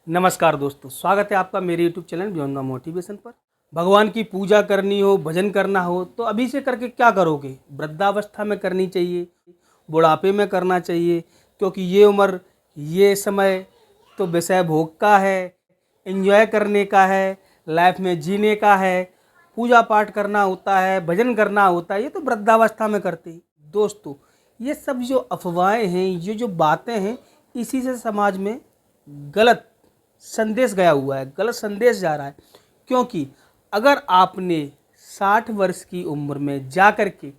नमस्कार दोस्तों, स्वागत है आपका मेरे YouTube channel beyond the motivation पर। भगवान की पूजा करनी हो, भजन करना हो तो अभी से करके क्या करोगे? वृद्धावस्था में करनी चाहिए, बुढ़ापे में करना चाहिए, क्योंकि ये उम्र, ये समय तो विषय भोग का है, एंजॉय करने का है, लाइफ में जीने का है, पूजा पाठ करना होता है, भजन करना होता है। ये तो वृद्धावस्था में करते हैं। दोस्तों, ये सब जो अफवाहें हैं, ये जो बातें हैं, इसी से समाज में गलत संदेश गया हुआ है, गलत संदेश जा रहा है। क्योंकि अगर आपने 60 वर्ष की उम्र में जाकर के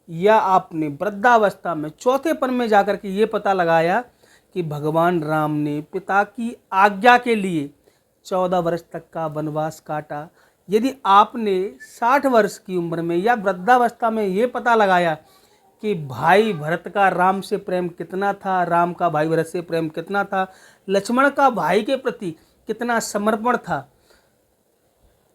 या आपने वृद्धावस्था में चौथेपन में जाकर के ये पता लगाया कि भगवान राम ने पिता की आज्ञा के लिए 14 वर्ष तक का वनवास काटा, यदि आपने 60 वर्ष की उम्र में या वृद्धावस्था में ये पता लगाया कि भाई भरत का राम से प्रेम कितना था, राम का भाई भरत से प्रेम कितना था, लक्ष्मण का भाई के प्रति कितना समर्पण था,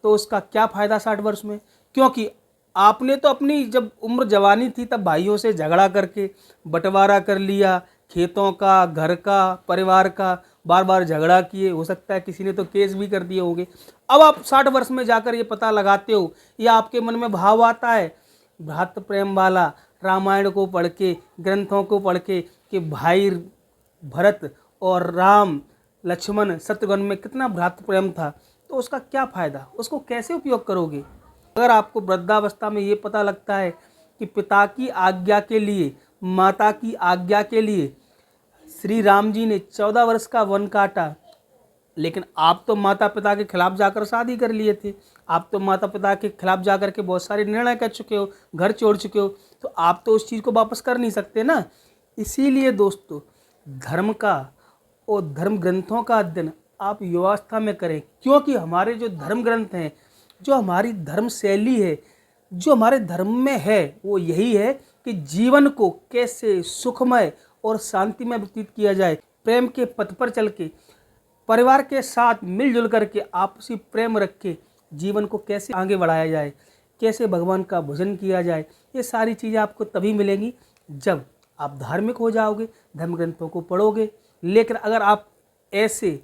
तो उसका क्या फ़ायदा 60 वर्ष में? क्योंकि आपने तो अपनी जब उम्र जवानी थी तब भाइयों से झगड़ा करके बंटवारा कर लिया, खेतों का, घर का, परिवार का, बार बार झगड़ा किए, हो सकता है किसी ने तो केस भी कर दिए होंगे। अब आप 60 वर्ष में जाकर ये पता लगाते हो, या आपके मन में भाव आता है भ्रातृ प्रेम वाला, रामायण को पढ़ के, ग्रंथों को पढ़ के, कि भाई भरत और राम लक्ष्मण शत्रुघ्न में कितना भ्रातृ प्रेम था, तो उसका क्या फ़ायदा? उसको कैसे उपयोग करोगे? अगर आपको वृद्धावस्था में ये पता लगता है कि पिता की आज्ञा के लिए, माता की आज्ञा के लिए श्री राम जी ने 14 वर्ष का वन काटा, लेकिन आप तो माता पिता के खिलाफ जाकर शादी कर लिए थे, आप तो माता पिता के खिलाफ जाकर के बहुत सारे निर्णय कर चुके हो, घर छोड़ चुके हो, तो आप तो उस चीज़ को वापस कर नहीं सकते ना। इसीलिए दोस्तों, धर्म का और धर्म ग्रंथों का अध्ययन आप युवावस्था में करें, क्योंकि हमारे जो धर्म ग्रंथ हैं, जो हमारी धर्म शैली है, जो हमारे धर्म में है, वो यही है कि जीवन को कैसे सुखमय और शांतिमय व्यतीत किया जाए, प्रेम के पथ पर चल के, परिवार के साथ मिलजुल करके आपसी प्रेम रख के जीवन को कैसे आगे बढ़ाया जाए, कैसे भगवान का भजन किया जाए। ये सारी चीज़ें आपको तभी मिलेंगी जब आप धार्मिक हो जाओगे, धर्म ग्रंथों को पढ़ोगे। लेकिन अगर आप ऐसे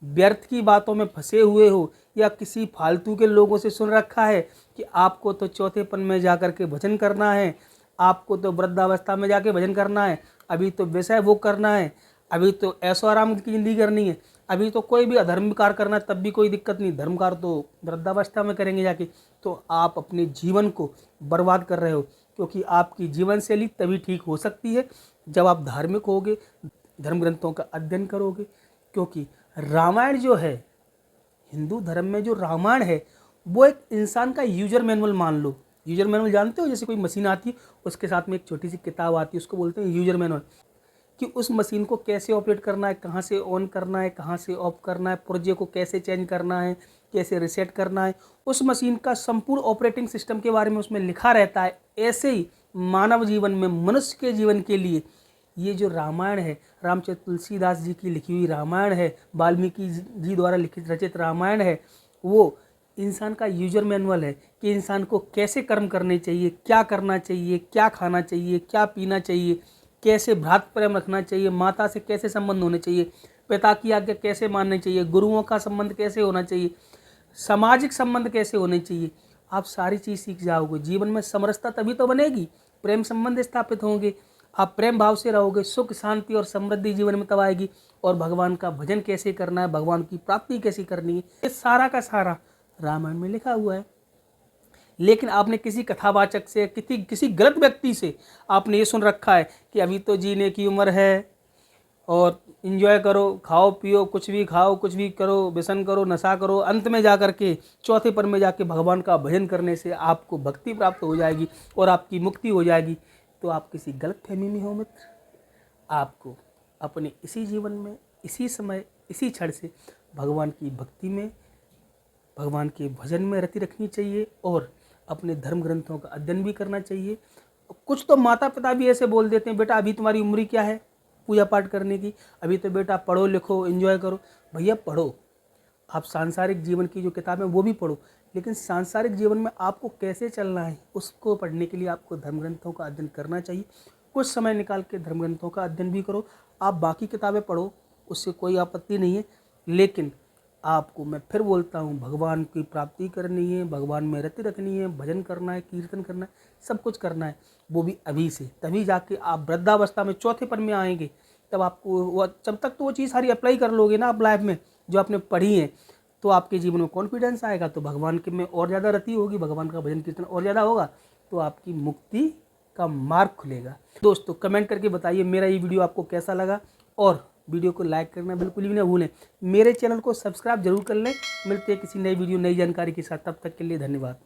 व्यर्थ की बातों में फंसे हुए हो, या किसी फालतू के लोगों से सुन रखा है कि आपको तो चौथेपन में जाकर के भजन करना है, आपको तो वृद्धावस्था में जाके भजन करना है, अभी तो विषय भोग करना है, अभी तो ऐशो आराम की ज़िंदगी करनी है, अभी तो कोई भी अधर्म कार्य करना है तब भी कोई दिक्कत नहीं, धर्म कार्य तो वृद्धावस्था में करेंगे जाके, तो आप अपने जीवन को बर्बाद कर रहे हो। क्योंकि आपकी जीवन शैली तभी ठीक हो सकती है जब आप धार्मिक होगे, धर्म ग्रंथों का अध्ययन करोगे। क्योंकि रामायण जो है, हिंदू धर्म में जो रामायण है, वो एक इंसान का यूजर मैनुअल मान लो। यूजर मैनुअल जानते हो? जैसे कोई मशीन आती है, उसके साथ में एक छोटी सी किताब आती है, उसको बोलते हैं यूजर मैनुअल, कि उस मशीन को कैसे ऑपरेट करना है, कहाँ से ऑन करना है, कहाँ से ऑफ करना है, पुर्जे को कैसे चेंज करना है, कैसे रिसेट करना है, उस मशीन का संपूर्ण ऑपरेटिंग सिस्टम के बारे में उसमें लिखा रहता है। ऐसे ही मानव जीवन में, मनुष्य के जीवन के लिए ये जो रामायण है, रामचरित तुलसीदास जी की लिखी हुई रामायण है, वाल्मीकि जी द्वारा लिखित रचित रामायण है, वो इंसान का यूजर मैनुअल है कि इंसान को कैसे कर्म करने चाहिए, क्या करना चाहिए, क्या खाना चाहिए, क्या पीना चाहिए, कैसे भ्रातृ प्रेम रखना चाहिए, माता से कैसे संबंध होने चाहिए, पिता की आज्ञा कैसे माननी चाहिए, गुरुओं का संबंध कैसे होना चाहिए, सामाजिक संबंध कैसे होने चाहिए। आप सारी चीज़ सीख जाओगे। जीवन में समरसता तभी तो बनेगी, प्रेम संबंध स्थापित होंगे, आप प्रेम भाव से रहोगे, सुख शांति और समृद्धि जीवन में तब आएगी। और भगवान का भजन कैसे करना है, भगवान की प्राप्ति कैसे करनी है, ये सारा का सारा रामायण में लिखा हुआ है। लेकिन आपने किसी कथावाचक से, किसी गलत व्यक्ति से आपने ये सुन रखा है कि अभी तो जीने की उम्र है और इंजॉय करो, खाओ पियो, कुछ भी खाओ, कुछ भी करो, व्यसन करो, नशा करो, अंत में जा कर के चौथेपन में जाके भगवान का भजन करने से आपको भक्ति प्राप्त हो जाएगी और आपकी मुक्ति हो जाएगी। तो आप किसी गलत फहमी में हो मित्र। आपको अपने इसी जीवन में, इसी समय, इसी क्षण से भगवान की भक्ति में, भगवान के भजन में रति रखनी चाहिए और अपने धर्म ग्रंथों का अध्ययन भी करना चाहिए। कुछ तो माता पिता भी ऐसे बोल देते हैं, बेटा अभी तुम्हारी उम्र क्या है पूजा पाठ करने की, अभी तो बेटा पढ़ो लिखो एंजॉय करो। भैया पढ़ो, आप सांसारिक जीवन की जो किताबें वो भी पढ़ो, लेकिन सांसारिक जीवन में आपको कैसे चलना है उसको पढ़ने के लिए आपको धर्म ग्रंथों का अध्ययन करना चाहिए। कुछ समय निकाल के धर्म ग्रंथों का अध्ययन भी करो। आप बाकी किताबें पढ़ो, उससे कोई आपत्ति नहीं है, लेकिन आपको मैं फिर बोलता हूँ, भगवान की प्राप्ति करनी है, भगवान में रति रखनी है, भजन करना है, कीर्तन करना है, सब कुछ करना है, वो भी अभी से। तभी जाके आप वृद्धावस्था में चौथेपन में आएंगे, तब आपको वो, जब तक तो वो चीज़ सारी अप्लाई कर लोगे ना आप लाइफ में जो आपने पढ़ी है, तो आपके जीवन में कॉन्फिडेंस आएगा, तो भगवान के में और ज़्यादा रति होगी, भगवान का भजन कीर्तन और ज़्यादा होगा, तो आपकी मुक्ति का मार्ग खुलेगा। दोस्तों कमेंट करके बताइए मेरा ये वीडियो आपको कैसा लगा, और वीडियो को लाइक करना बिल्कुल भी ना भूलें। मेरे चैनल को सब्सक्राइब जरूर कर लें। मिलते हैं किसी नई वीडियो नई जानकारी के साथ, तब तक के लिए धन्यवाद।